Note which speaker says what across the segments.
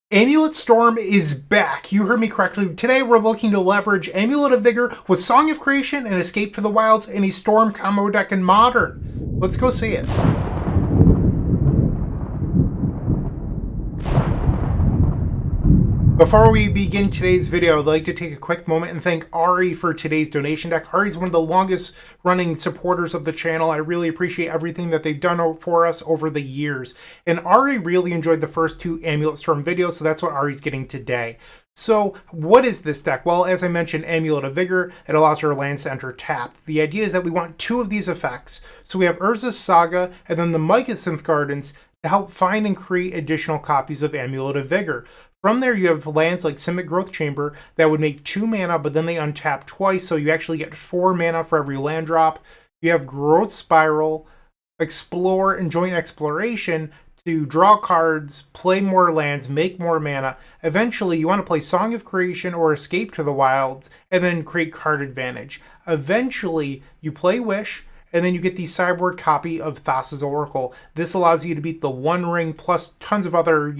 Speaker 1: Amulet Storm is back. You heard me correctly. Today we're looking to leverage Amulet of Vigor with Song of Creation and Escape to the Wilds in a Storm combo deck in Modern. Let's go see it. Before we begin today's video, I'd like to take a quick moment and thank Ari for today's donation deck. Ari's one of the longest running supporters of the channel. I really appreciate everything that they've done for us over the years. And Ari really enjoyed the first two Amulet Storm videos, so that's what Ari's getting today. So what is this deck? Well, as I mentioned, Amulet of Vigor, it allows our lands to enter tapped. The idea is that we want two of these effects. So we have Urza's Saga and then the Mycosynth Gardens to help find and create additional copies of Amulet of Vigor. From there, you have lands like Simic Growth Chamber that would make 2 mana, but then they untap twice, so you actually get 4 mana for every land drop. You have Growth Spiral, Explore, and Joint Exploration to draw cards, play more lands, make more mana. Eventually, you want to play Song of Creation or Escape to the Wilds, and then create card advantage. Eventually, you play Wish, and then you get the sideboard copy of Thassa's Oracle. This allows you to beat the One Ring plus tons of other,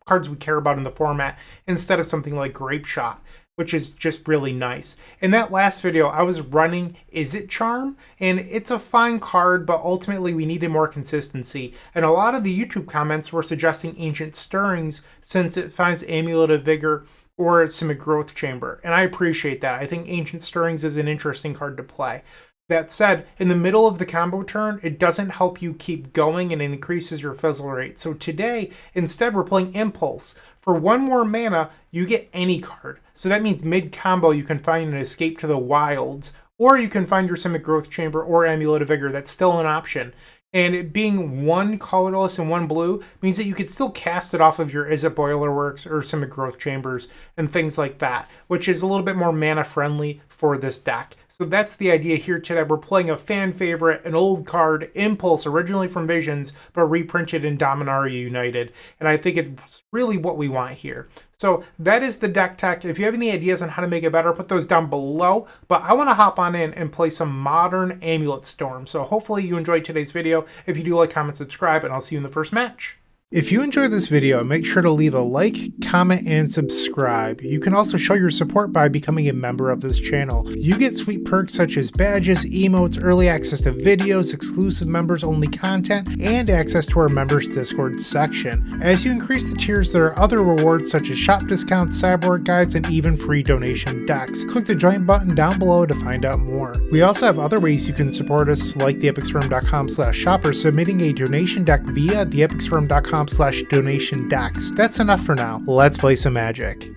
Speaker 1: cards we care about in the format instead of something like Grape Shot, which is just really nice. In that last video, I was running Izzet Charm, and it's a fine card, but ultimately we needed more consistency. And a lot of the YouTube comments were suggesting Ancient Stirrings since it finds Amulet of Vigor or Simic Growth Chamber, and I appreciate that. I think Ancient Stirrings is an interesting card to play. That said, in the middle of the combo turn, it doesn't help you keep going and it increases your fizzle rate. So today, instead, we're playing Impulse. For 1 more mana, you get any card. So that means mid-combo, you can find an Escape to the Wilds, or you can find your Simic Growth Chamber or Amulet of Vigor. That's still an option. And it being 1 colorless and 1 blue means that you could still cast it off of your Izzet Boilerworks or Simic Growth Chambers and things like that, which is a little bit more mana friendly for this deck. So that's the idea here today. We're playing a fan favorite, an old card, Impulse, originally from Visions, but reprinted in Dominaria United. And I think it's really what we want here. So that is the deck tech. If you have any ideas on how to make it better, put those down below. But I want to hop on in and play some modern Amulet Storm. So hopefully you enjoyed today's video. If you do, like, comment, subscribe, and I'll see you in the first match. If you enjoyed this video, make sure to leave a like, comment, and subscribe. You can also show your support by becoming a member of this channel. You get sweet perks such as badges, emotes, early access to videos, exclusive members-only content, and access to our members Discord section. As you increase the tiers, there are other rewards such as shop discounts, sideboard guides, and even free donation decks. Click the join button down below to find out more. We also have other ways you can support us, like theepicstorm.com/shop or submitting a donation deck via theepicstorm.com/donation decks. That's enough for now. Let's play some Magic.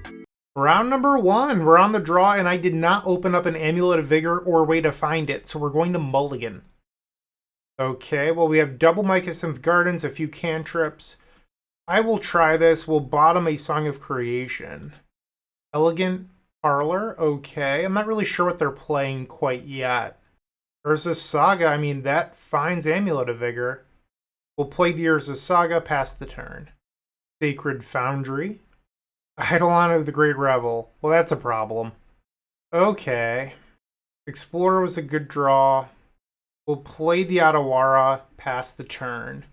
Speaker 1: Round number 1. We're on the draw, and I did not open up an Amulet of Vigor or way to find it, so we're going to mulligan. Okay, well, we have double Mycosynth Gardens, a few cantrips. I will try this. We'll bottom a Song of Creation. Elegant Parlor, okay. I'm not really sure what they're playing quite yet. Urza Saga, I mean, that finds Amulet of Vigor. We'll play the Urza Saga, pass the turn. Sacred Foundry. Eidolon of the Great Revel. Well, that's a problem. Okay. Explorer was a good draw. We'll play the Otawara, pass the turn.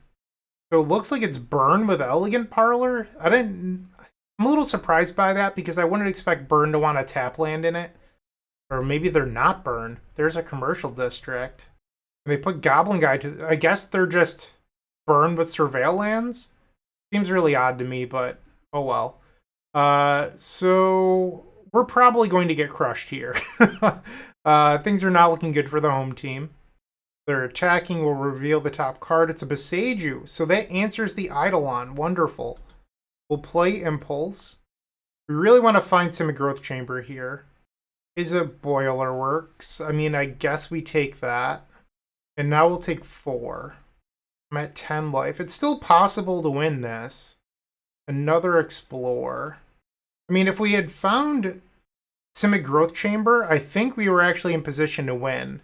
Speaker 1: So it looks like it's Burn with Elegant Parlor. I'm a little surprised by that because I wouldn't expect Burn to want a tap land in it. Or maybe they're not Burn. There's a commercial district. And they put Goblin Guide to... I guess they're just Burn with Surveil lands? Seems really odd to me, but oh well. So we're probably going to get crushed here. Things are not looking good for the home team. They're attacking, will reveal the top card. It's a Boseiju, so that answers the Eidolon. Wonderful. We'll play Impulse. We really want to find Simic Growth Chamber here. Izzet Boilerworks. I mean, I guess we take that. And now we'll take 4. I'm at 10 life. It's still possible to win this. Another Explore. I mean, if we had found Simic Growth Chamber, I think we were actually in position to win.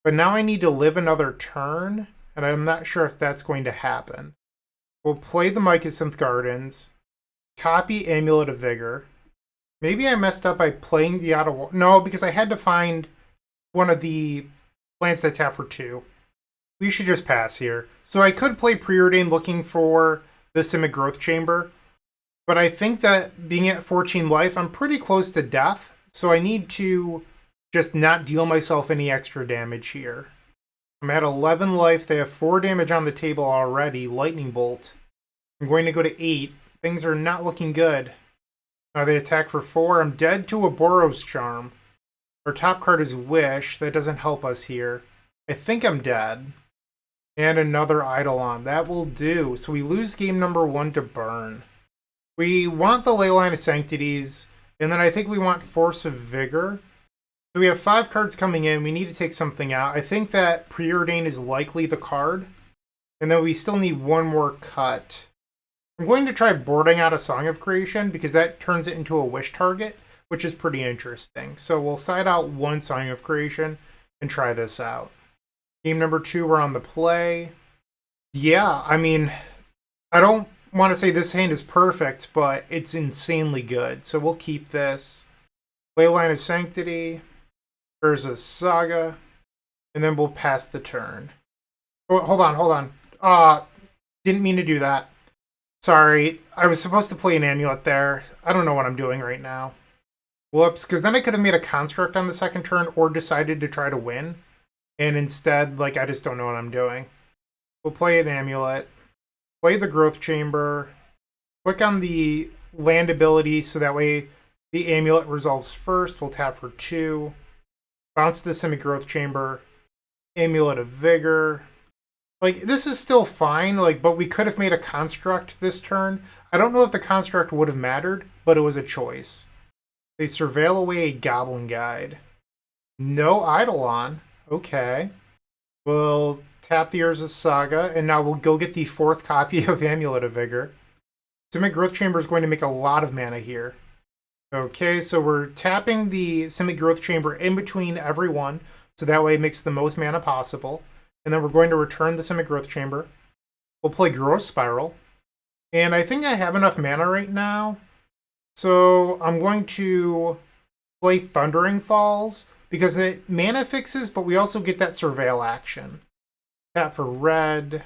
Speaker 1: But now I need to live another turn, and I'm not sure if that's going to happen. We'll play the Mycosynth Gardens. Copy Amulet of Vigor. Maybe I messed up by playing the Ottawa. No, because I had to find one of the lands that tap for 2. We should just pass here. So I could play Preordain looking for the Simic Growth Chamber, But I think that being at 14 life, I'm pretty close to death. So I need to just not deal myself any extra damage here. I'm at 11 life. They have 4 damage on the table already. Lightning Bolt. I'm going to go to 8. Things are not looking good. Now they attack for 4. I'm dead to a Boros Charm. Our top card is Wish. That doesn't help us here. I think I'm dead. And another Eidolon. That will do. So we lose game number 1 to burn. We want the Leyline of Sanctities. And then I think we want Force of Vigor. So we have 5 cards coming in. We need to take something out. I think that Preordain is likely the card. And then we still need one more cut. I'm going to try boarding out a Song of Creation because that turns it into a Wish target, which is pretty interesting. So we'll side out one Song of Creation and try this out. Game number 2, we're on the play. Yeah, I mean, I don't want to say this hand is perfect, but it's insanely good. So we'll keep this. Leyline of Sanctity. Urza Saga. And then we'll pass the turn. Oh, hold on. Didn't mean to do that. Sorry, I was supposed to play an Amulet there. I don't know what I'm doing right now. Whoops, because then I could have made a Construct on the second turn or decided to try to win. And instead, I just don't know what I'm doing. We'll play an Amulet. Play the Growth Chamber. Click on the land ability so that way the Amulet resolves first. We'll tap for 2. Bounce the Simic Growth Chamber. Amulet of Vigor. This is still fine, but we could have made a Construct this turn. I don't know if the Construct would have mattered, but it was a choice. They surveil away a Goblin Guide. No Eidolon. Okay. We'll tap the Urza Saga, and now we'll go get the 4th copy of Amulet of Vigor. Simic Growth Chamber is going to make a lot of mana here. Okay, so we're tapping the Simic Growth Chamber in between every one, so that way it makes the most mana possible. And then we're going to return the Simic Growth Chamber. We'll play Growth Spiral. And I think I have enough mana right now. So I'm going to play Thundering Falls because it mana fixes, but we also get that Surveil action. Tap for red.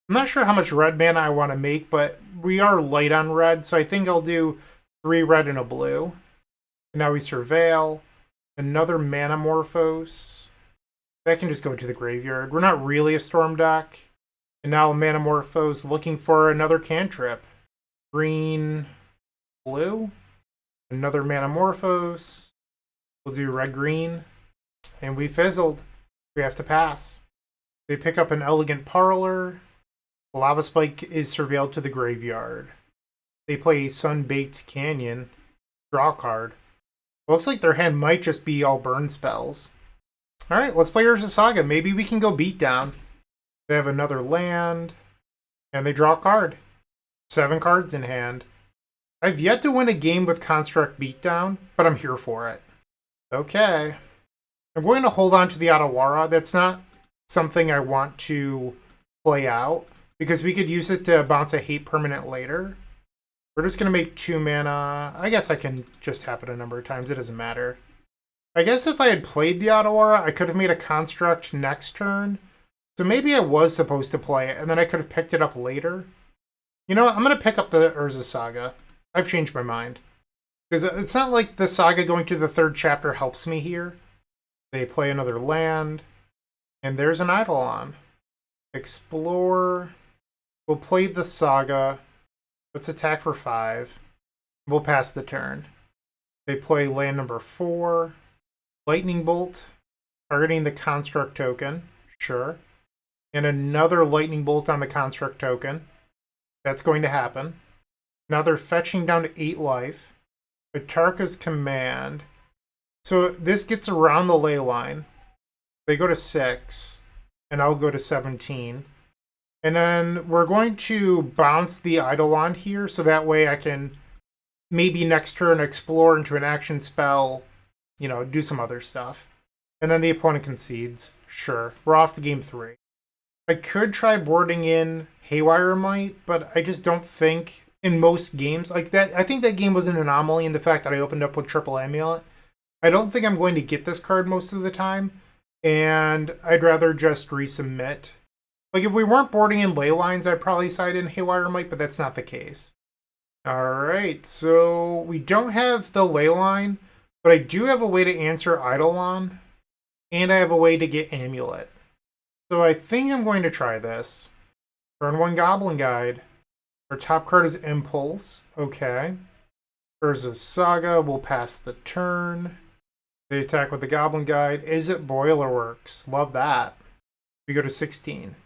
Speaker 1: I'm not sure how much red mana I want to make, but we are light on red, so I think I'll do 3 red and a blue. And now we Surveil. Another Manamorphose. That can just go to the graveyard. We're not really a Storm deck. And now Manamorphose looking for another cantrip. Green, blue. Another Manamorphose. We'll do red-green. And we fizzled. We have to pass. They pick up an Elegant Parlor. Lava Spike is surveilled to the graveyard. They play Sun-Baked Canyon. Draw a card. Looks like their hand might just be all burn spells. Alright, let's play Urza Saga. Maybe we can go Beatdown. They have another land. And they draw a card. 7 cards in hand. I've yet to win a game with Construct Beatdown, but I'm here for it. Okay. I'm going to hold on to the Otawara. That's not something I want to play out, because we could use it to bounce a hate permanent later. We're just going to make 2 mana. I guess I can just tap it a number of times. It doesn't matter. I guess if I had played the Otawara, I could have made a Construct next turn. So maybe I was supposed to play it, and then I could have picked it up later. You know what? I'm going to pick up the Urza Saga. I've changed my mind. Because it's not like the Saga going to the 3rd chapter helps me here. They play another land. And there's an Eidolon. Explore. We'll play the Saga. Let's attack for 5. We'll pass the turn. They play land number 4. Lightning Bolt. Targeting the Construct token. Sure. And another Lightning Bolt on the Construct token. That's going to happen. Now they're fetching down to 8 life. Vitarka's Command. So this gets around the ley line. They go to 6. And I'll go to 17. And then we're going to bounce the Eidolon here, so that way I can maybe next turn explore into an action spell, do some other stuff. And then the opponent concedes. Sure. We're off to game 3. I could try boarding in Haywire Might, but I just don't think in most games like that. I think that game was an anomaly in the fact that I opened up with Triple Amulet. I don't think I'm going to get this card most of the time, and I'd rather just resubmit. If we weren't boarding in ley lines, I'd probably side in Haywire Might, but that's not the case. Alright, so we don't have the ley line, but I do have a way to answer Eidolon, and I have a way to get Amulet. So I think I'm going to try this. Turn 1 Goblin Guide. Our top card is Impulse. Okay. Urza Saga. We'll pass the turn. They attack with the Goblin Guide. Izzet Boilerworks. Love that. We go to 16.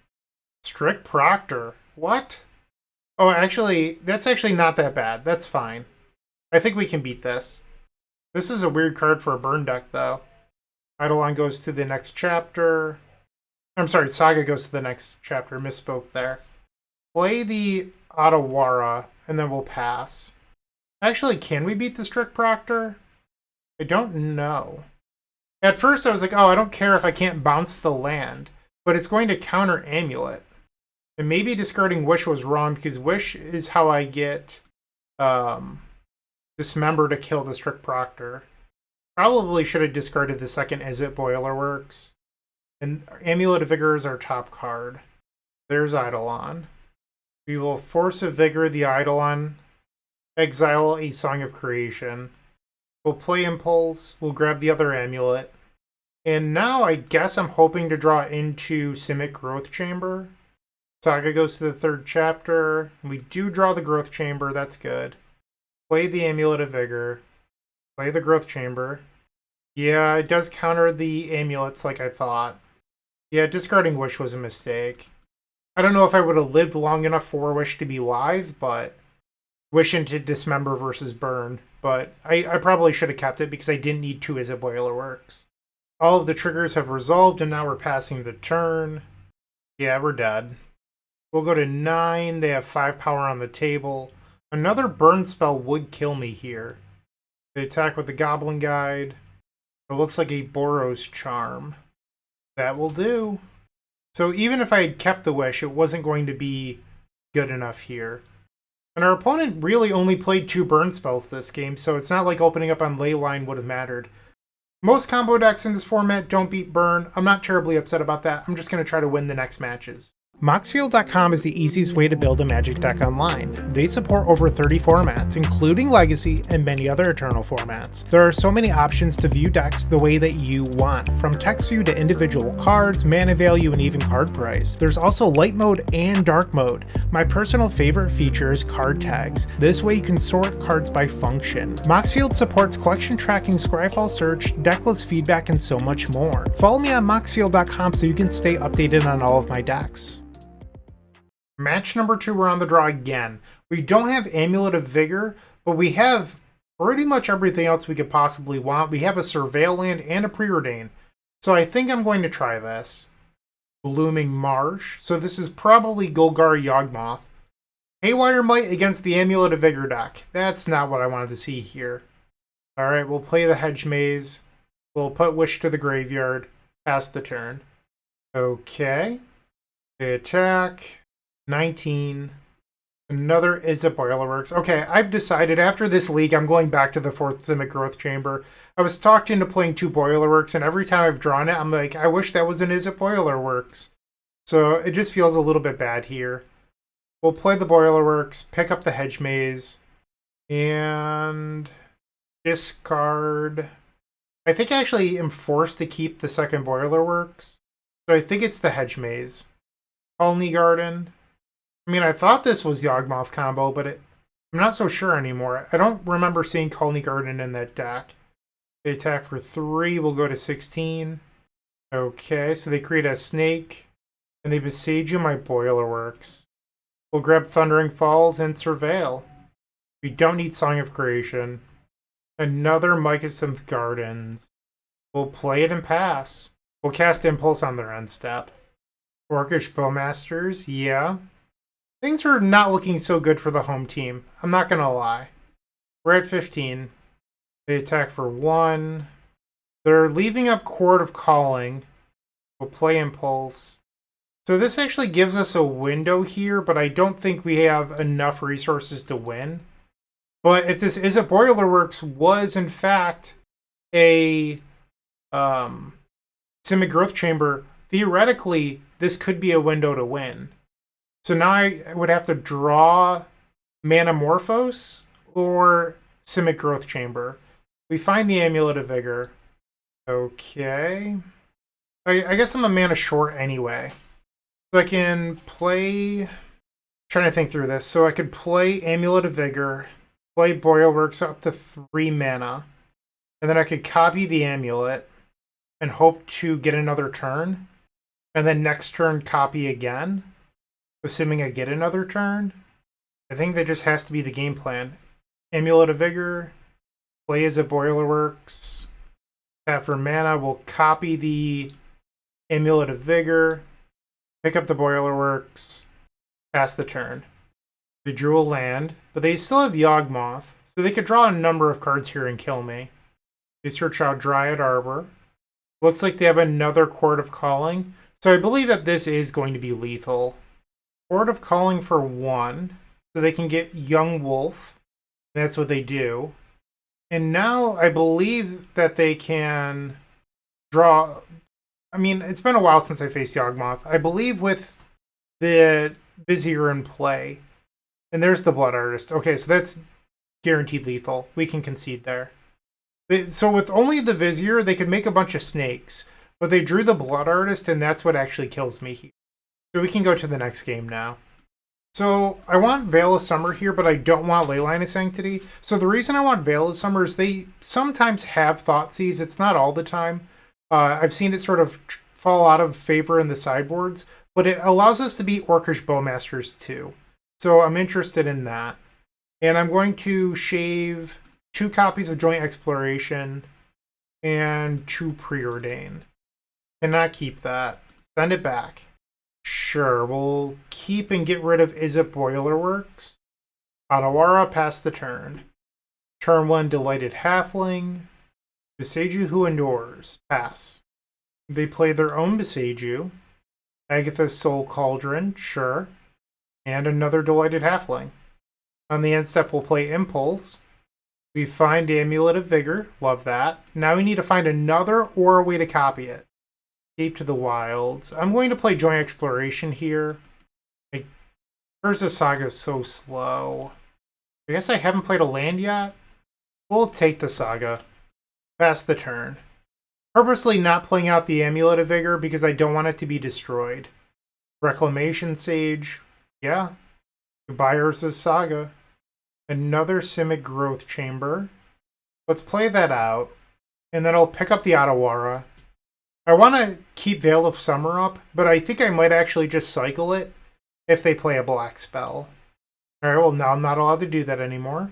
Speaker 1: Strict Proctor. What? Oh, actually, that's actually not that bad. That's fine. I think we can beat this. This is a weird card for a burn deck, though. Eidolon goes to the next chapter. I'm sorry, Saga goes to the next chapter. Misspoke there. Play the Otawara, and then we'll pass. Actually, can we beat the Strict Proctor? I don't know. At first, I was like, oh, I don't care if I can't bounce the land, but it's going to counter Amulet. And maybe discarding Wish was wrong, because Wish is how I get Dismember to kill the Strict Proctor. Probably should have discarded the second Izzet Boilerworks. And Amulet of Vigor is our top card. There's Eidolon. We will Force of Vigor the Eidolon. Exile a Song of Creation. We'll play Impulse. We'll grab the other Amulet. And now I guess I'm hoping to draw into Simic Growth Chamber. Saga goes to the third chapter. We do draw the Growth Chamber. That's good. Play the Amulet of Vigor. Play the Growth Chamber. Yeah, it does counter the amulets like I thought. Yeah, discarding Wish was a mistake. I don't know if I would have lived long enough for Wish to be live, but Wish into Dismember versus Burn. But I probably should have kept it because I didn't need 2 Izzet Boilerworks. All of the triggers have resolved, and now we're passing the turn. Yeah, we're dead. We'll go to 9. They have 5 power on the table. Another burn spell would kill me here. They attack with the Goblin Guide. It looks like a Boros Charm. That will do. So even if I had kept the Wish, it wasn't going to be good enough here. And our opponent really only played 2 burn spells this game, so it's not like opening up on Leyline would have mattered. Most combo decks in this format don't beat burn. I'm not terribly upset about that. I'm just going to try to win the next matches. Moxfield.com is the easiest way to build a Magic deck online. They support over 30 formats, including Legacy and many other Eternal formats. There are so many options to view decks the way that you want, from text view to individual cards, mana value, and even card price. There's also light mode and dark mode. My personal favorite feature is card tags. This way you can sort cards by function. Moxfield supports collection tracking, Scryfall search, decklist feedback, and so much more. Follow me on Moxfield.com so you can stay updated on all of my decks. Match number 2, we're on the draw again. We don't have Amulet of Vigor, but we have pretty much everything else we could possibly want. We have a Surveil land and a Preordain. So I think I'm going to try this. Blooming Marsh. So this is probably Golgari Yawgmoth. Haywire Might against the Amulet of Vigor deck. That's not what I wanted to see here. Alright, we'll play the Hedge Maze. We'll put Wish to the graveyard. Pass the turn. Okay. They attack. 19. Another Izzet Boilerworks. Okay, I've decided after this league I'm going back to the 4th Simic Growth Chamber. I was talked into playing 2 Boilerworks, and every time I've drawn it, I'm like, I wish that was an Izzet Boilerworks. So it just feels a little bit bad here. We'll play the Boilerworks, pick up the Hedge Maze, and discard. I think I actually am forced to keep the second Boilerworks. So I think it's the Hedge Maze. Colony Garden. I mean, I thought this was Yawgmoth combo, but I'm not so sure anymore. I don't remember seeing Colony Garden in that deck. They attack for 3. We'll go to 16. Okay, so they create a snake, and they besiege you my Boilerworks. We'll grab Thundering Falls and Surveil. We don't need Song of Creation. Another Mycosynth Gardens. We'll play it and pass. We'll cast Impulse on their end step. Orcish Bowmasters, yeah. Things are not looking so good for the home team. I'm not going to lie. We're at 15. They attack for 1. They're leaving up Chord of Calling. We'll play Impulse. So this actually gives us a window here, but I don't think we have enough resources to win. But if this Izzet Boilerworks was in fact a Simic Growth Chamber, theoretically this could be a window to win. So now I would have to draw Manamorphose or Simic Growth Chamber. We find the Amulet of Vigor. Okay. I guess I'm a mana short anyway. So I can play... Trying to think through this. So I could play Amulet of Vigor, play Boilerworks up to 3 mana, and then I could copy the Amulet and hope to get another turn, and then next turn copy again, assuming I get another turn. I think that just has to be the game plan. Amulet of Vigor, play Izzet Boilerworks, tap for mana, we'll copy the Amulet of Vigor, pick up the Boilerworks, pass the turn. They drew a land, but they still have Yawgmoth, so they could draw a number of cards here and kill me. They search out Dryad Arbor. Looks like they have another Chord of Calling, so I believe that this is going to be lethal. Chord of Calling for 1, so they can get Young Wolf. That's what they do. And now I believe that they can draw... I mean, it's been a while since I faced Yawgmoth. I believe with the Vizier in play. And there's the Blood Artist. Okay, so that's guaranteed lethal. We can concede there. So with only the Vizier, they could make a bunch of snakes. But they drew the Blood Artist, and that's what actually kills me here. So we can go to the next game now. So I want Veil of Summer here, but I don't want Leyline of Sanctity. So the reason I want Veil of Summer is they sometimes have Thoughtseize. It's not all the time. I've seen it sort of fall out of favor in the sideboards, but it allows us to be Orcish Bowmasters too. So I'm interested in that. And I'm going to shave 2 copies of Joint Exploration and 2 Preordain. Cannot keep that. Send it back. Sure, we'll keep and get rid of Izzet Boilerworks. Otawara, pass the turn. Turn 1, Delighted Halfling. Beseiju Who Endures, pass. They play their own Beseiju. Agatha's Soul Cauldron, sure. And another Delighted Halfling. On the end step, we'll play Impulse. We find Amulet of Vigor, love that. Now we need to find another or a way to copy it. Escape to the Wilds. I'm going to play Joint Exploration here. Urza Saga is so slow. I guess I haven't played a land yet. We'll take the Saga. Pass the turn. Purposely not playing out the Amulet of Vigor because I don't want it to be destroyed. Reclamation Sage. Yeah. Goodbye Urza's Saga. Another Simic Growth Chamber. Let's play that out. And then I'll pick up the Otawara. I want to keep Veil of Summer up, but I think I might actually just cycle it if they play a black spell. Alright, well now I'm not allowed to do that anymore.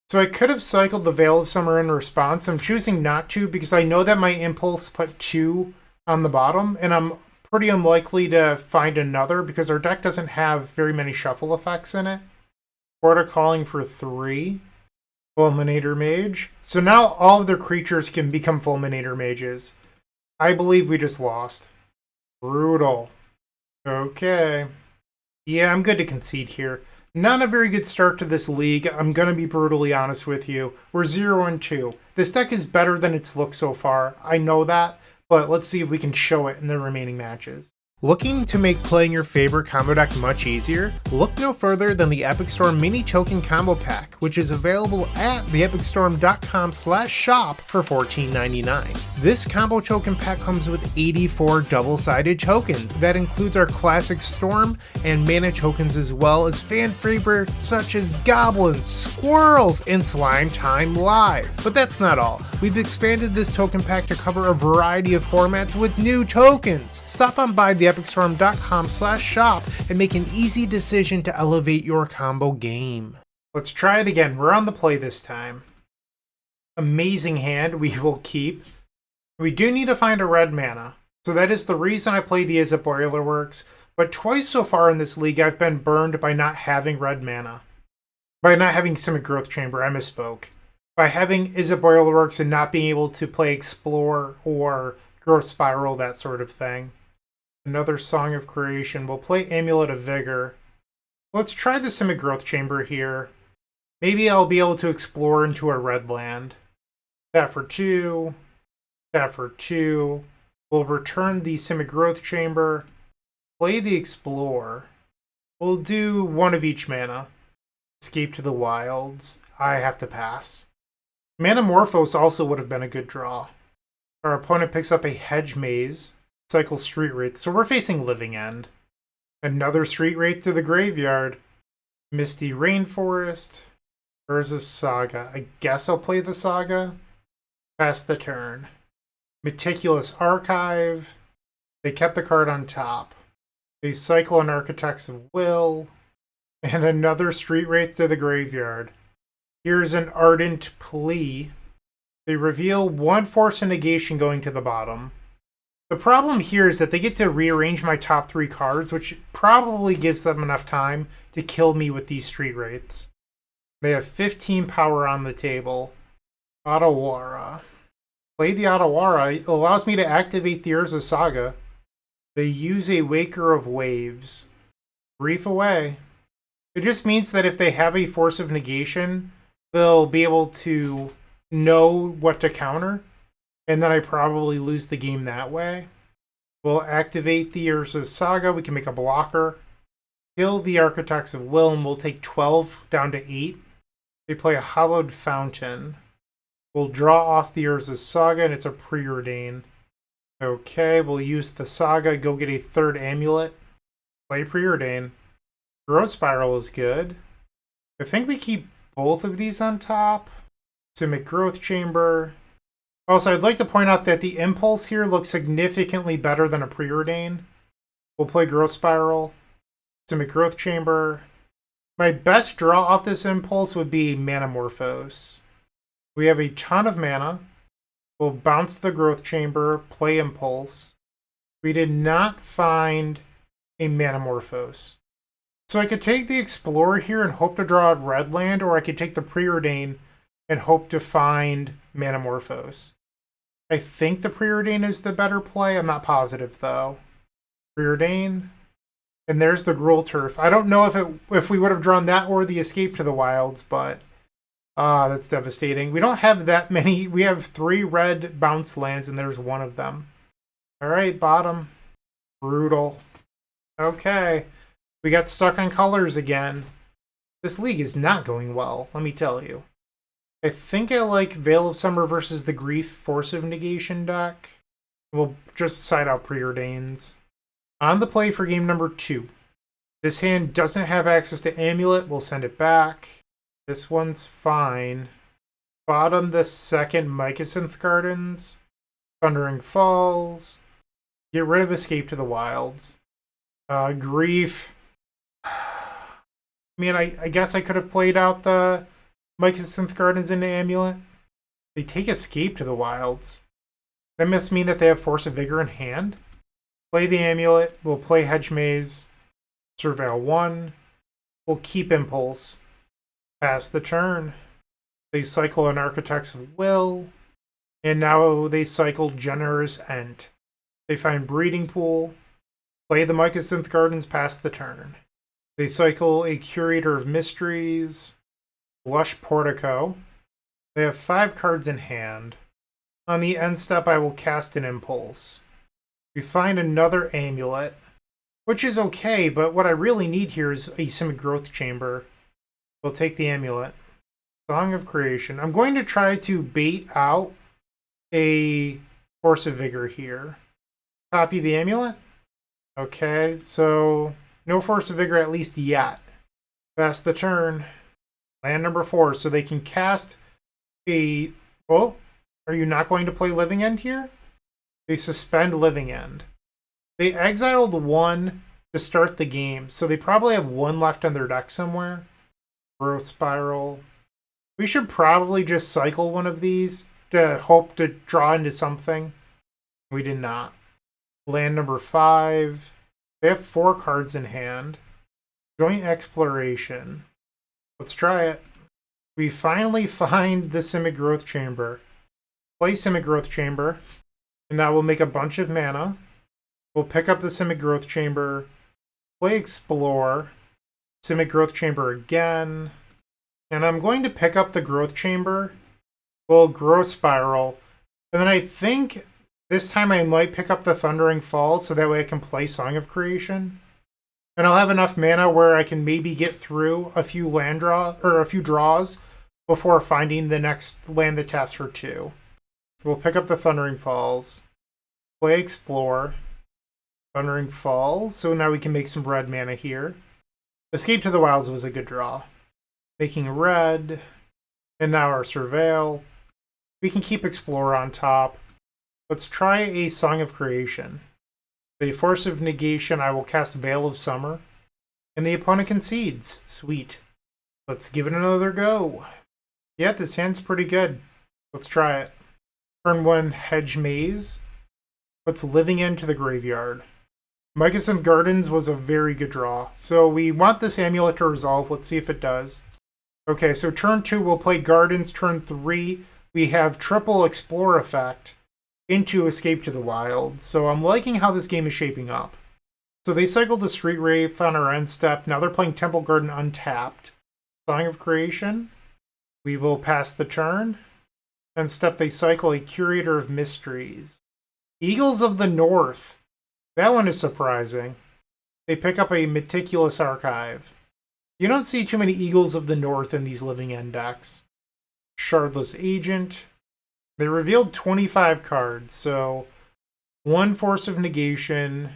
Speaker 1: So I could have cycled the Veil of Summer in response. I'm choosing not to because I know that my Impulse put 2 on the bottom, and I'm pretty unlikely to find another because our deck doesn't have very many shuffle effects in it. Chord of Calling for 3. Fulminator Mage. So now all of their creatures can become Fulminator Mages. I believe we just lost. Brutal. Okay. Yeah, I'm good to concede here. Not a very good start to this league, I'm going to be brutally honest with you. We're 0-2. This deck is better than it's looked so far. I know that, but let's see if we can show it in the remaining matches. Looking to make playing your favorite combo deck much easier? Look no further than the Epic Storm Mini Token Combo Pack, which is available at theepicstorm.com/shop for $14.99. This combo token pack comes with 84 double-sided tokens. That includes our classic Storm and mana tokens as well as fan favorites such as Goblins, Squirrels, and Slime Time Live. But that's not all. We've expanded this token pack to cover a variety of formats with new tokens. Stop on by theepicstorm.com/shop and make an easy decision to elevate your combo game. Let's try it again. We're on the play this time. Amazing hand we will keep. We do need to find a red mana. So that is the reason I play the Izzet Boilerworks. But twice so far in this league I've been burned by not having red mana. By not having Simic Growth Chamber, I misspoke. By having Izzet Boilerworks and not being able to play Explore or Growth Spiral, that sort of thing. Another Song of Creation. We'll play Amulet of Vigor. Let's try the Simic Growth Chamber here. Maybe I'll be able to explore into a red land. Tap for 2. Tap for 2. We'll return the Simic Growth Chamber. Play the Explore. We'll do 1 of each mana. Escape to the Wilds. I have to pass. Manamorphose also would have been a good draw. Our opponent picks up a Hedge Maze, cycles Street Wraith, so we're facing Living End. Another Street Wraith to the graveyard. Misty Rainforest. Urza Saga. I guess I'll play the Saga. Pass the turn. Meticulous Archive. They kept the card on top. They cycle an Architects of Will. And another Street Wraith to the graveyard. Here's an Ardent Plea. They reveal one Force of Negation going to the bottom. The problem here is that they get to rearrange my top 3 cards, which probably gives them enough time to kill me with these Street Wraiths. They have 15 power on the table. Otawara. Play the Otawara. It allows me to activate the Urza Saga. They use a Waker of Waves. Brief away. It just means that if they have a Force of Negation, they'll be able to know what to counter, and then I probably lose the game that way. We'll activate the Urza Saga. We can make a blocker. Kill the Architects of Will, and we'll take 12 down to 8. They play a Hallowed Fountain. We'll draw off the Urza Saga, and it's a Preordain. Okay, we'll use the Saga, go get a 3rd Amulet. Play Preordain. Growth Spiral is good. I think we keep both of these on top. Simic Growth Chamber. Also, I'd like to point out that the Impulse here looks significantly better than a Preordain. We'll play Growth Spiral. Simic Growth Chamber. My best draw off this Impulse would be Manamorphose. We have a ton of mana. We'll bounce the Growth Chamber, play Impulse. We did not find a Manamorphose. So I could take the Explorer here and hope to draw out red land, or I could take the Preordain and hope to find Manamorphose. I think the Preordain is the better play. I'm not positive, though. Preordain. And there's the Gruul Turf. I don't know if we would have drawn that or the Escape to the Wilds, but that's devastating. We don't have that many. We have 3 red bounce lands, and there's one of them. All right, bottom. Brutal. Okay. We got stuck on colors again. This league is not going well, let me tell you. I think I like Veil of Summer versus the Grief Force of Negation deck. We'll just side out Preordains. On the play for game number 2. This hand doesn't have access to Amulet. We'll send it back. This one's fine. Bottom the 2nd Mycosynth Gardens. Thundering Falls. Get rid of Escape to the Wilds. Grief. I mean, I guess I could have played out the Mycosynth Gardens into Amulet. They take Escape to the Wilds. That must mean that they have Force of Vigor in hand. Play the Amulet. We'll play Hedge Maze. Surveil 1. We'll keep Impulse. Pass the turn. They cycle an Architects of Will. And now they cycle Generous Ent. They find Breeding Pool. Play the Mycosynth Gardens. Pass the turn. They cycle a Curator of Mysteries. Lush Portico. They have 5 cards in hand. On the end step, I will cast an Impulse. We find another Amulet, which is okay, but what I really need here is a Simic Growth Chamber. We'll take the Amulet. Song of Creation. I'm going to try to bait out a Force of Vigor here. Copy the Amulet. Okay, so no Force of Vigor at least yet. Pass the turn. Land number 4, so they can cast a... Oh, are you not going to play Living End here? They suspend Living End. They exiled 1 to start the game, so they probably have 1 left on their deck somewhere. Growth Spiral. We should probably just cycle one of these to hope to draw into something. We did not. Land number 5. They have 4 cards in hand. Joint Exploration. Let's try it. We finally find the Simic Growth Chamber. Play Simic Growth Chamber. And now we'll make a bunch of mana. We'll pick up the Simic Growth Chamber. Play Explore. Simic Growth Chamber again. And I'm going to pick up the Growth Chamber. We'll Growth Spiral. And then I think this time I might pick up the Thundering Falls so that way I can play Song of Creation. And I'll have enough mana where I can maybe get through a few land a few draws before finding the next land that taps for 2. We'll pick up the Thundering Falls, play Explore, Thundering Falls, so now we can make some red mana here. Escape to the Wilds was a good draw. Making red, and now our Surveil. We can keep Explore on top. Let's try a Song of Creation. The Force of Negation, I will cast Veil of Summer. And the opponent concedes. Sweet. Let's give it another go. Yeah, this hand's pretty good. Let's try it. Turn 1, Hedge Maze. Puts Living End to the graveyard. Mycosynth Gardens was a very good draw. So we want this amulet to resolve. Let's see if it does. Okay, so turn 2, we'll play Gardens. Turn 3, we have triple Explore effect into Escape to the Wild. So I'm liking how this game is shaping up. So they cycled the Street Wraith on our end step. Now they're playing Temple Garden untapped. Song of Creation. We will pass the turn. End step they cycle a Curator of Mysteries. Eagles of the North. That one is surprising. They pick up a Meticulous Archive. You don't see too many Eagles of the North in these Living End decks. Shardless Agent. They revealed 25 cards, so 1 Force of Negation,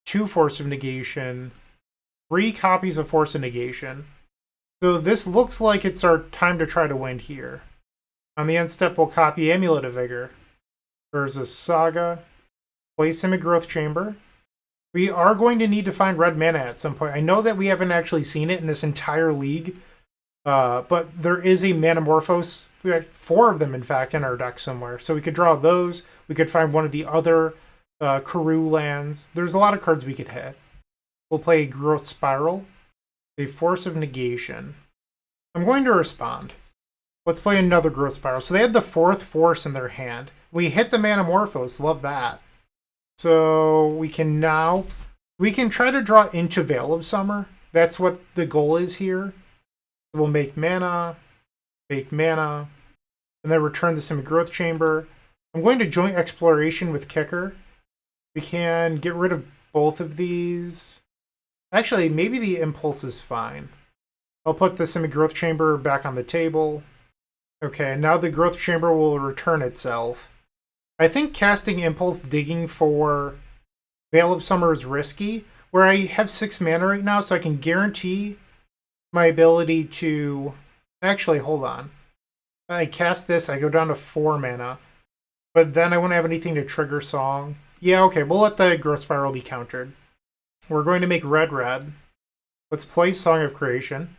Speaker 1: 2 Force of Negation, 3 copies of Force of Negation. So this looks like it's our time to try to win here. On the end step, we'll copy Amulet of Vigor. There's a Saga. Play Simic Growth Chamber. We are going to need to find red mana at some point. I know that we haven't actually seen it in this entire league, but there is a Manamorphose. We have 4 of them, in fact, in our deck somewhere. So we could draw those. We could find one of the other Karoo lands. There's a lot of cards we could hit. We'll play Growth Spiral, a Force of Negation. I'm going to respond. Let's play another Growth Spiral. So they had the 4th Force in their hand. We hit the Manamorphose. Love that. So we can try to draw into Veil of Summer. That's what the goal is here. We'll make mana, and then return the Simic Growth Chamber. I'm going to joint Exploration with Kicker. We can get rid of both of these. Actually, maybe the Impulse is fine. I'll put the Simic Growth Chamber back on the table. Okay, now the Growth Chamber will return itself. I think casting Impulse digging for Veil of Summer is risky, where I have 6 mana right now, so I can guarantee my ability to... Actually, hold on. I cast this, I go down to 4 mana, but then I won't have anything to trigger Song. Yeah, okay, we'll let the Growth Spiral be countered. We're going to make red. Let's play Song of Creation.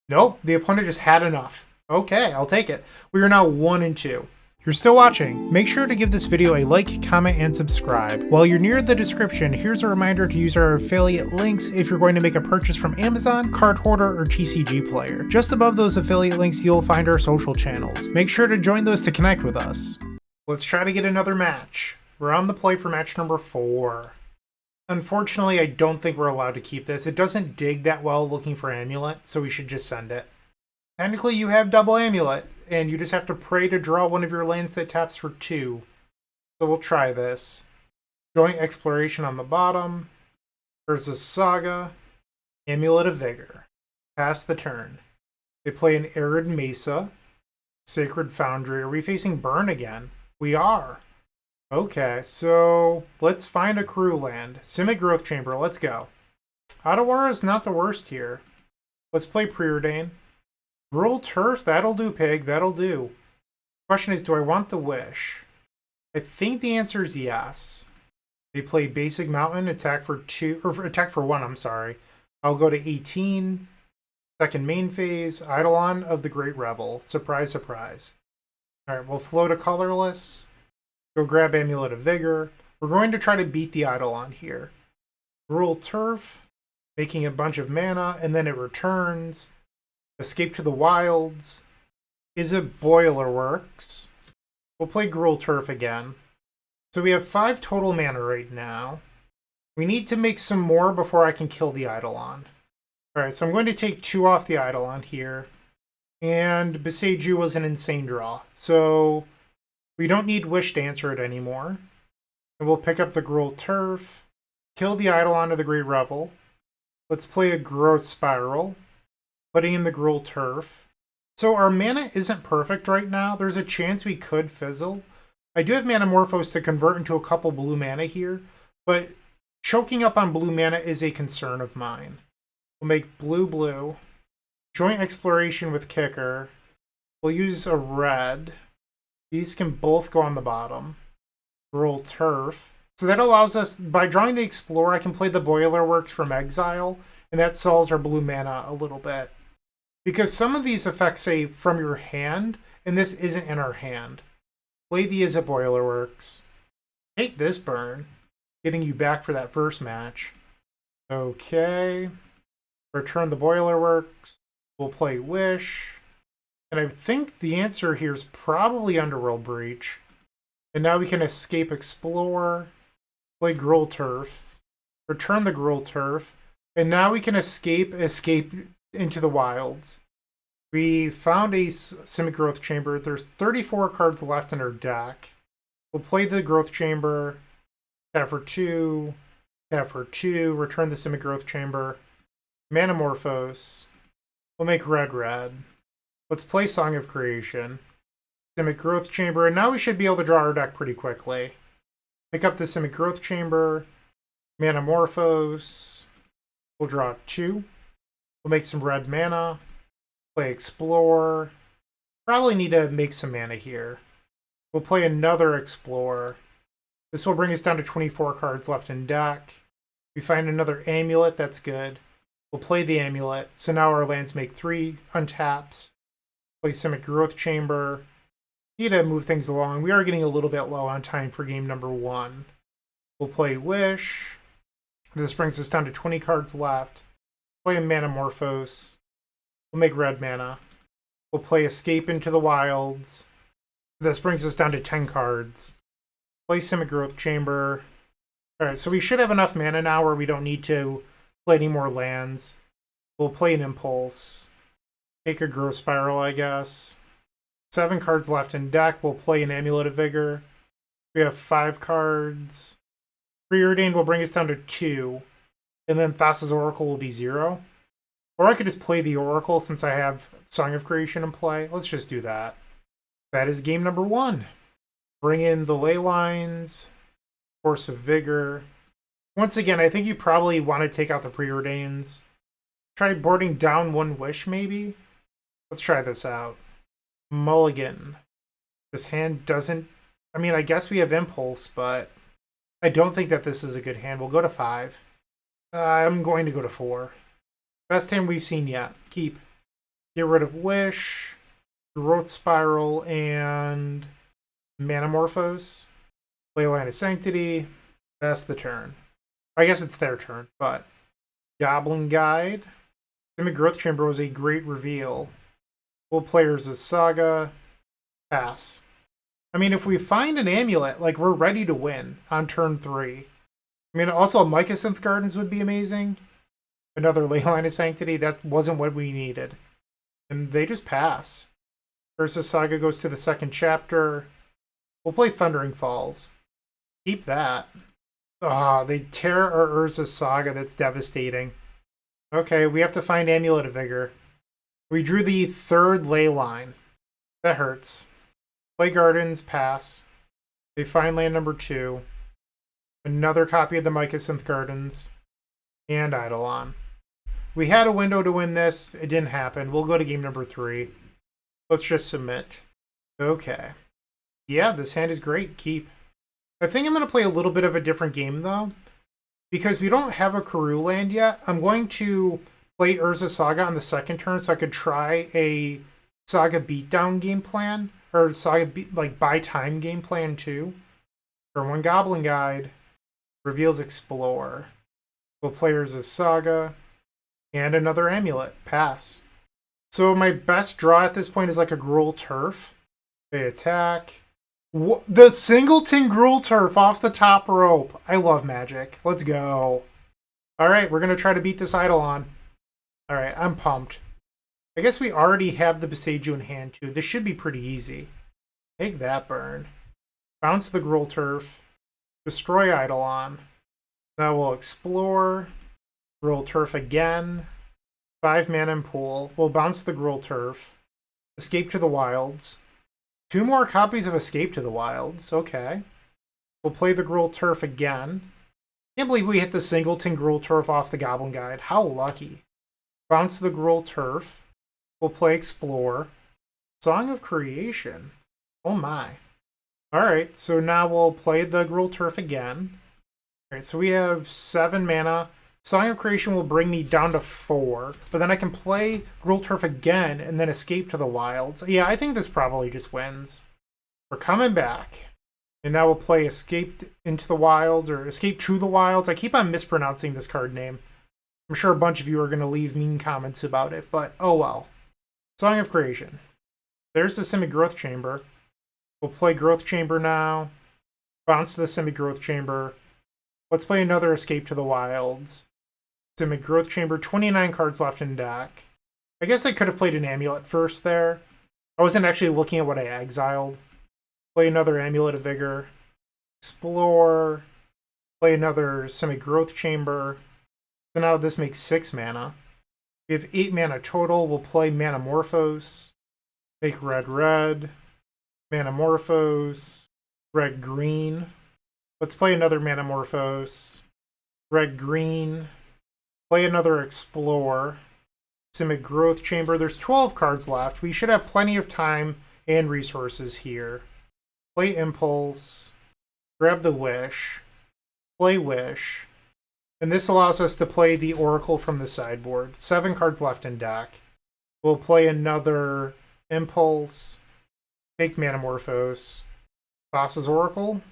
Speaker 1: Nope, the opponent just had enough. Okay, I'll take it. We are now 1-2. You're still watching. Make sure to give this video a like, comment, and subscribe. While you're near the description, here's a reminder to use our affiliate links if you're going to make a purchase from Amazon, Card Hoarder, or TCG Player. Just above those affiliate links, you'll find our social channels. Make sure to join those to connect with us. Let's try to get another match. We're on the play for match number 4. Unfortunately, I don't think we're allowed to keep this. It doesn't dig that well looking for Amulet, so we should just send it. Technically, you have double Amulet, and you just have to pray to draw one of your lands that taps for 2. So we'll try this. Joint Exploration on the bottom. There's a Saga. Amulet of Vigor. Pass the turn. They play an Arid Mesa. Sacred Foundry. Are we facing Burn again? We are. Okay, so let's find a Karoo land. Simic Growth Chamber, let's go. Otawara is not the worst here. Let's play Preordain. Gruul Turf, that'll do, Pig, that'll do. Question is, do I want the Wish? I think the answer is yes. They play Basic Mountain, attack for 2, or attack for 1, I'm sorry. I'll go to 18. Second main phase, Eidolon of the Great Revel. Surprise, surprise. Alright, we'll float a colorless. Go grab Amulet of Vigor. We're going to try to beat the Eidolon here. Gruul Turf, making a bunch of mana, and then it returns. Escape to the Wilds. Izzet Boilerworks. We'll play Gruul Turf again. So we have 5 total mana right now. We need to make some more before I can kill the Eidolon. Alright, so I'm going to take 2 off the Eidolon here. And Beseiju was an insane draw. So we don't need Wish to answer it anymore. And we'll pick up the Gruul Turf. Kill the Eidolon of the Great Revel. Let's play a Growth Spiral, putting in the Gruul Turf. So our mana isn't perfect right now. There's a chance we could fizzle. I do have Manamorphose to convert into a couple blue mana here, but choking up on blue mana is a concern of mine. We'll make blue. Joint Exploration with Kicker. We'll use a red. These can both go on the bottom. Gruul Turf. So that allows us, by drawing the Explorer, I can play the Boilerworks from exile, and that solves our blue mana a little bit. Because some of these effects say from your hand, and this isn't in our hand. Play the Izzet Boilerworks. Take this burn, getting you back for that first match. Okay. Return the Boilerworks. We'll play Wish. And I think the answer here is probably Underworld Breach. And now we can escape Explore. Play Gruul Turf. Return the Gruul Turf. And now we can escape into the wilds. We found a Simic Growth Chamber. There's 34 cards left in our deck. We'll play the Growth Chamber. Tap for 2. Tap for 2. Return the Simic Growth Chamber. Manamorphose. We'll make red. Let's play Song of Creation. Simic Growth Chamber. And now we should be able to draw our deck pretty quickly. Pick up the Simic Growth Chamber. Manamorphose. We'll draw 2. We'll make some red mana. Play Explore. Probably need to make some mana here. We'll play another Explore. This will bring us down to 24 cards left in deck. We find another Amulet, that's good. We'll play the Amulet. So now our lands make 3 untaps. Play Simic Growth Chamber. Need to move things along. We are getting a little bit low on time for game number 1. We'll play Wish. This brings us down to 20 cards left. Play a Manamorphose. We'll make red mana. We'll play Escape into the Wilds. This brings us down to 10 cards. Play Simic Growth Chamber. Alright, so we should have enough mana now where we don't need to play any more lands. We'll play an Impulse. Take a Growth Spiral, I guess. 7 cards left in deck. We'll play an Amulet of Vigor. We have 5 cards. Preordained will bring us down to 2. And then Thassa's Oracle will be 0. Or I could just play the Oracle since I have Song of Creation in play. Let's just do that. That is game number 1. Bring in the Ley Lines. Force of Vigor. Once again, I think you probably want to take out the Preordains. Try boarding down 1 Wish, maybe? Let's try this out. Mulligan. This hand doesn't... I mean, I guess we have Impulse, but I don't think that this is a good hand. We'll go to 5. I'm going to go to 4. Best hand we've seen yet. Keep. Get rid of Wish, Growth Spiral, and Manamorphose. Play Line of Sanctity. That's the turn. I guess it's their turn, but Goblin Guide. Simic Growth Chamber was a great reveal. We'll play Urza Saga. Pass. I mean, if we find an Amulet, like, we're ready to win on turn 3. I mean, also a Mycosynth Gardens would be amazing. Another Leyline of Sanctity. That wasn't what we needed. And they just pass. Urza Saga goes to the 2nd chapter. We'll play Thundering Falls. Keep that. They tear our Urza Saga. That's devastating. Okay, we have to find Amulet of Vigor. We drew the 3rd Ley Line. That hurts. Play Gardens, pass. They find land number 2. Another copy of the Mycosynth Gardens. And Eidolon. We had a window to win this. It didn't happen. We'll go to game number 3. Let's just submit. Okay. Yeah, this hand is great. Keep. I think I'm going to play a little bit of a different game, though. Because we don't have a Karoo land yet. I'm going to play Urza Saga on the 2nd turn so I could try a Saga beatdown game plan. Or Saga buy time game plan, too. Turn 1 Goblin Guide. Reveals Explore. We'll play Urza Saga. And another Amulet. Pass. So my best draw at this point is like a Gruul Turf. They attack. The singleton Gruul Turf off the top rope. I love Magic. Let's go. Alright, we're going to try to beat this Eidolon. Alright, I'm pumped. I guess we already have the Boseiju in hand too. This should be pretty easy. Take that burn. Bounce the Gruul Turf. Destroy Eidolon. Now we'll explore. Gruul Turf again. 5 mana in pool. We'll bounce the Gruul Turf. Escape to the Wilds. 2 more copies of Escape to the Wilds. Okay. We'll play the Gruul Turf again. Can't believe we hit the Singleton Gruul Turf off the Goblin Guide. How lucky. Bounce the Gruul Turf. We'll play Explore. Song of Creation. Oh my. Alright, so now we'll play the Gruul Turf again. Alright, so we have 7 mana. Song of Creation will bring me down to 4, but then I can play Gruul Turf again and then Escape to the Wilds. Yeah, I think this probably just wins. We're coming back. And now we'll play Escape into the Wilds, or Escape to the Wilds. I keep on mispronouncing this card name. I'm sure a bunch of you are going to leave mean comments about it, but oh well. Song of Creation. There's the Simic Growth Chamber. We'll play Growth Chamber now. Bounce to the Simic Growth Chamber. Let's play another Escape to the Wilds. Simic Growth Chamber, 29 cards left in deck. I guess I could have played an Amulet first there. I wasn't actually looking at what I exiled. Play another Amulet of Vigor. Explore. Play another Simic Growth Chamber. So now this makes 6 mana. We have 8 mana total. We'll play Manamorphose. Make red. Manamorphose. Red-green. Let's play another Manamorphose. Red-green. Play another Explore. Simic Growth Chamber. There's 12 cards left. We should have plenty of time and resources here. Play Impulse. Grab the Wish. Play Wish. And this allows us to play the Oracle from the sideboard. 7 cards left in deck. We'll play another Impulse. Take Manamorphose. Thassa's Oracle.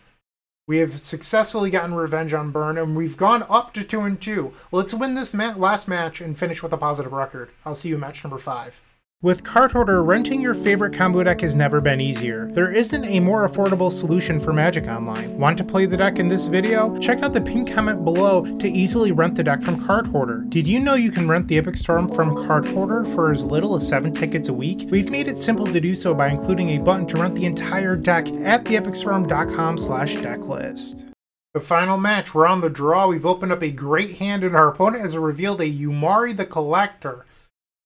Speaker 1: We have successfully gotten revenge on Burn, and we've gone up to 2-2. Let's win this last match and finish with a positive record. I'll see you in match number 5. With Card Hoarder, renting your favorite combo deck has never been easier. There isn't a more affordable solution for Magic Online. Want to play the deck in this video? Check out the pinned comment below to easily rent the deck from Card Hoarder. Did you know you can rent the Epic Storm from Card Hoarder for as little as 7 tickets a week? We've made it simple to do so by including a button to rent the entire deck at theepicstorm.com/decklist. The final match, we're on the draw. We've opened up a great hand and our opponent has revealed a Yumari the Collector.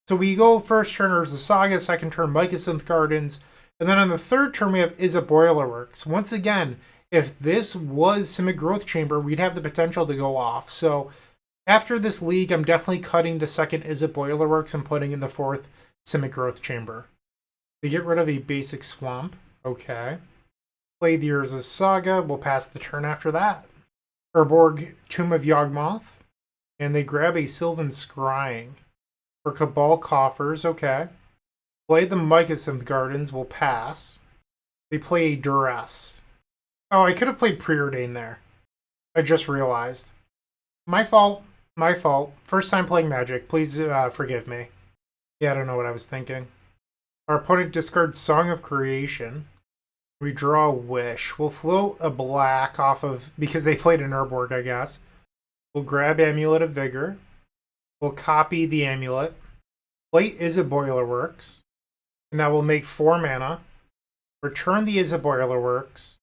Speaker 1: So we go first turn Urza Saga, second turn Mycosynth Gardens, and then on the third turn we have Izzet Boilerworks. Once again, if this was Simic Growth Chamber, we'd have the potential to go off. So after this league, I'm definitely cutting the second Izzet Boilerworks and putting in the fourth Simic Growth Chamber. To get rid of a basic swamp, okay. Play the Urza Saga, we'll pass the turn after that. Urborg Tomb of Yawgmoth, and they grab a Sylvan Scrying. For Cabal Coffers, okay. Play the Mycosynth Gardens, we'll pass. They play a Duress. Oh, I could have played Preordain there. I just realized. My fault. My fault. First time playing Magic. Please forgive me. Yeah, I don't know what I was thinking. Our opponent discards Song of Creation. We draw a Wish. We'll float a black off of... because they played an Urborg, I guess. We'll grab Amulet of Vigor. We'll copy the Amulet. Play Izzet Boilerworks. And now we'll make 4 mana. Return the Izzet Boilerworks.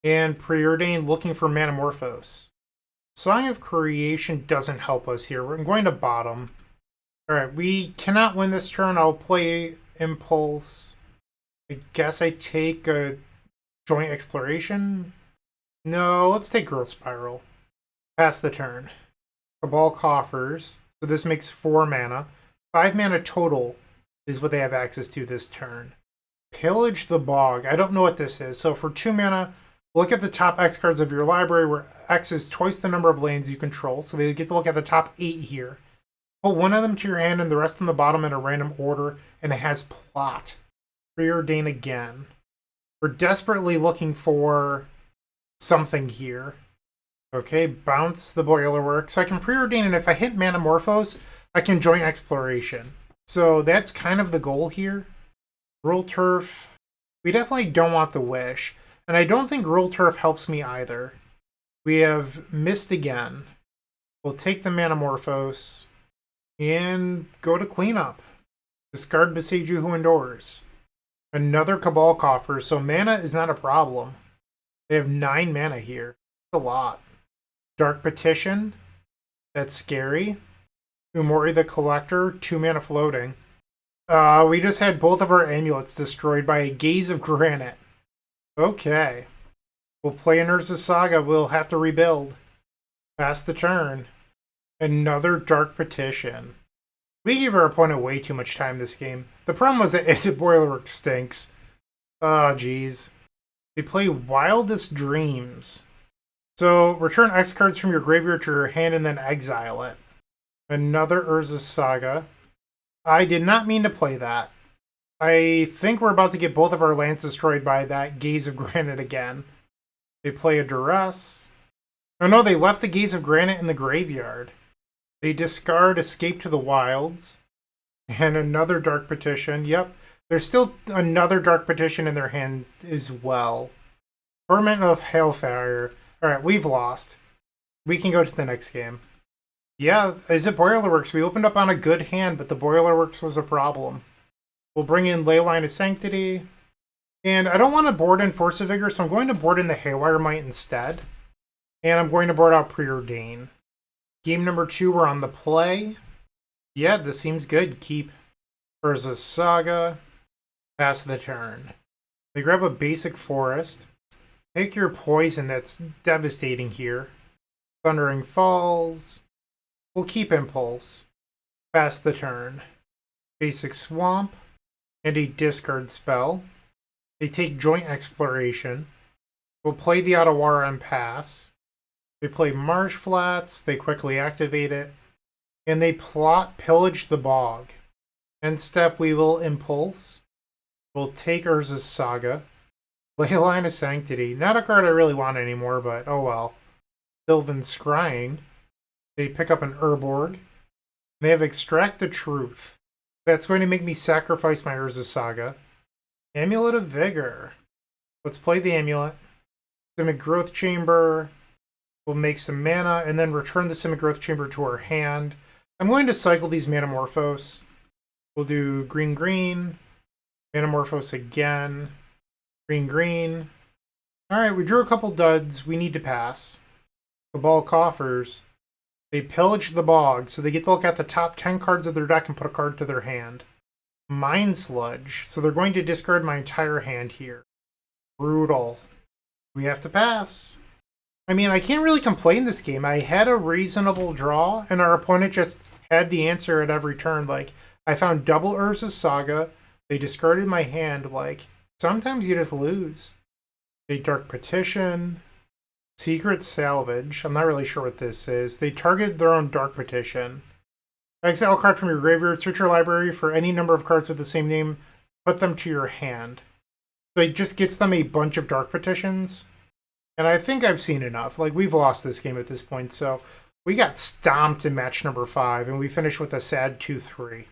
Speaker 1: And Preordain looking for Manamorphose. Song of Creation doesn't help us here. We're going to bottom. Alright, we cannot win this turn. I'll play Impulse. I guess I take a Joint Exploration. No, let's take Growth Spiral. Pass the turn. Cabal Coffers. So this makes 4 mana. 5 mana total is what they have access to this turn. Pillage the Bog. I don't know what this is. So for 2 mana, look at the top X cards of your library, where X is twice the number of lands you control. So they get to look at the top 8 here. Put 1 of them to your hand and the rest on the bottom in a random order, and it has Plot. Preordain again. We're desperately looking for something here. Okay, bounce the Boilerwork. So I can Preordain, and if I hit Manamorphose, I can Joint Exploration. So that's kind of the goal here. Gruul Turf. We definitely don't want the Wish. And I don't think Gruul Turf helps me either. We have missed again. We'll take the Manamorphose and go to cleanup. Discard Besiju Who Endures. Another Cabal Coffer, so mana is not a problem. They have 9 mana here. That's a lot. Dark Petition. That's scary. Umori the Collector, 2 mana floating. We just had both of our amulets destroyed by a Gaze of Granite. Okay. We'll play an Urza Saga. We'll have to rebuild. Pass the turn. Another Dark Petition. We gave our opponent way too much time this game. The problem was that Izzet Boilerworks stinks. Oh, jeez. They play Wildest Dreams. So, return X cards from your graveyard to your hand and then exile it. Another Urza Saga. I did not mean to play that. I think we're about to get both of our lands destroyed by that Gaze of Granite again. They play a Duress. Oh no, they left the Gaze of Granite in the graveyard. They discard Escape to the Wilds. And another Dark Petition. Yep, there's still another Dark Petition in their hand as well. Torment of Hailfire. Alright, we've lost. We can go to the next game. Yeah, Izzet Boilerworks. We opened up on a good hand, but the Boilerworks was a problem. We'll bring in Leyline of Sanctity. And I don't want to board in Force of Vigor, so I'm going to board in the Haywire Might instead. And I'm going to board out Preordain. Game number 2, we're on the play. Yeah, this seems good. Keep Urza Saga. Pass the turn. They grab a basic forest. Take your poison that's devastating here. Thundering Falls. We'll keep Impulse. Pass the turn. Basic Swamp. And a discard spell. They take Joint Exploration. We'll play the Otawara and pass. They play Marsh Flats. They quickly activate it. And they plot Pillage the Bog. End step, we will Impulse. We'll take Urza's Saga. Leyline of Sanctity. Not a card I really want anymore, but oh well. Sylvan Scrying. They pick up an Urborg. They have Extract the Truth. That's going to make me sacrifice my Urza Saga. Amulet of Vigor. Let's play the Amulet. Simic Growth Chamber. We'll make some mana and then return the Simic Growth Chamber to our hand. I'm going to cycle these Manamorphose. We'll do green, green. Manamorphose again. Green, green. Alright, we drew a couple duds. We need to pass. Cabal Coffers. They pillage the bog, so they get to look at the top 10 cards of their deck and put a card to their hand. Mind Sludge. So they're going to discard my entire hand here. Brutal. We have to pass. I mean, I can't really complain this game. I had a reasonable draw, and our opponent just had the answer at every turn. Like, I found double Urza's Saga. They discarded my hand. Like, sometimes you just lose. They Dark Petition. Secret Salvage. I'm not really sure what this is. They targeted their own Dark Petition. Exile a card from your graveyard. Search your library for any number of cards with the same name. Put them to your hand. So it just gets them a bunch of Dark Petitions. And I think I've seen enough. Like, we've lost this game at this point. So we got stomped in match number 5. And we finished with a sad 2-3.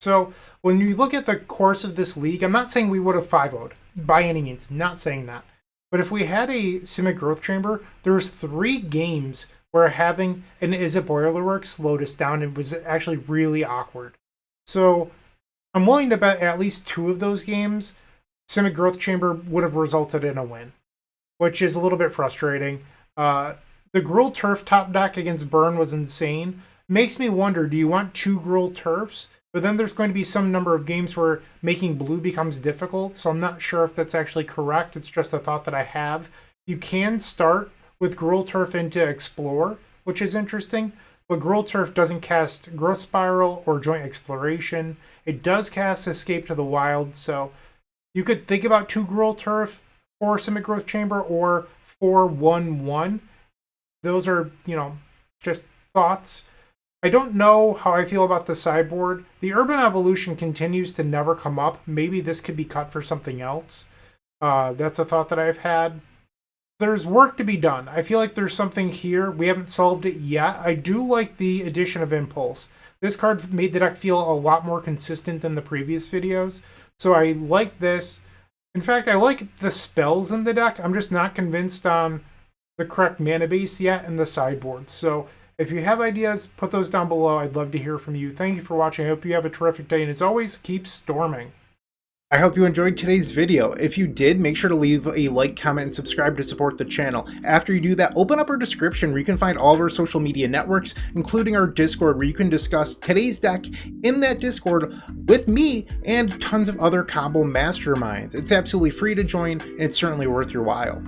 Speaker 1: So when you look at the course of this league, I'm not saying we would have 5-0'd. By any means. I'm not saying that. But if we had a Simic Growth Chamber, there was 3 games where having an Izzet Boilerworks slowed us down and was actually really awkward. So I'm willing to bet at least 2 of those games, Simic Growth Chamber would have resulted in a win, which is a little bit frustrating. The Gruul Turf top deck against Burn was insane. Makes me wonder, do you want 2 Gruul Turfs? But then there's going to be some number of games where making blue becomes difficult, so I'm not sure if that's actually correct. It's just a thought that I have. You can start with Gruul Turf into Explore, which is interesting, but Gruul Turf doesn't cast Growth Spiral or Joint Exploration. It does cast Escape to the Wild, so you could think about 2 Gruul Turf for Simic Growth Chamber or 4-1-1. Those are, just thoughts. I don't know how I feel about the sideboard. The Urban Evolution continues to never come up. Maybe this could be cut for something else. That's a thought that I've had. There's work to be done. I feel like there's something here. We haven't solved it yet. I do like the addition of Impulse. This card made the deck feel a lot more consistent than the previous videos. So I like this. In fact, I like the spells in the deck. I'm just not convinced on the correct mana base yet in the sideboard. So if you have ideas, put those down below. I'd love to hear from you. Thank you for watching. I hope you have a terrific day. And as always, keep storming. I hope you enjoyed today's video. If you did, make sure to leave a like, comment, and subscribe to support the channel. After you do that, open up our description where you can find all of our social media networks, including our Discord, where you can discuss today's deck in that Discord with me and tons of other combo masterminds. It's absolutely free to join, and it's certainly worth your while.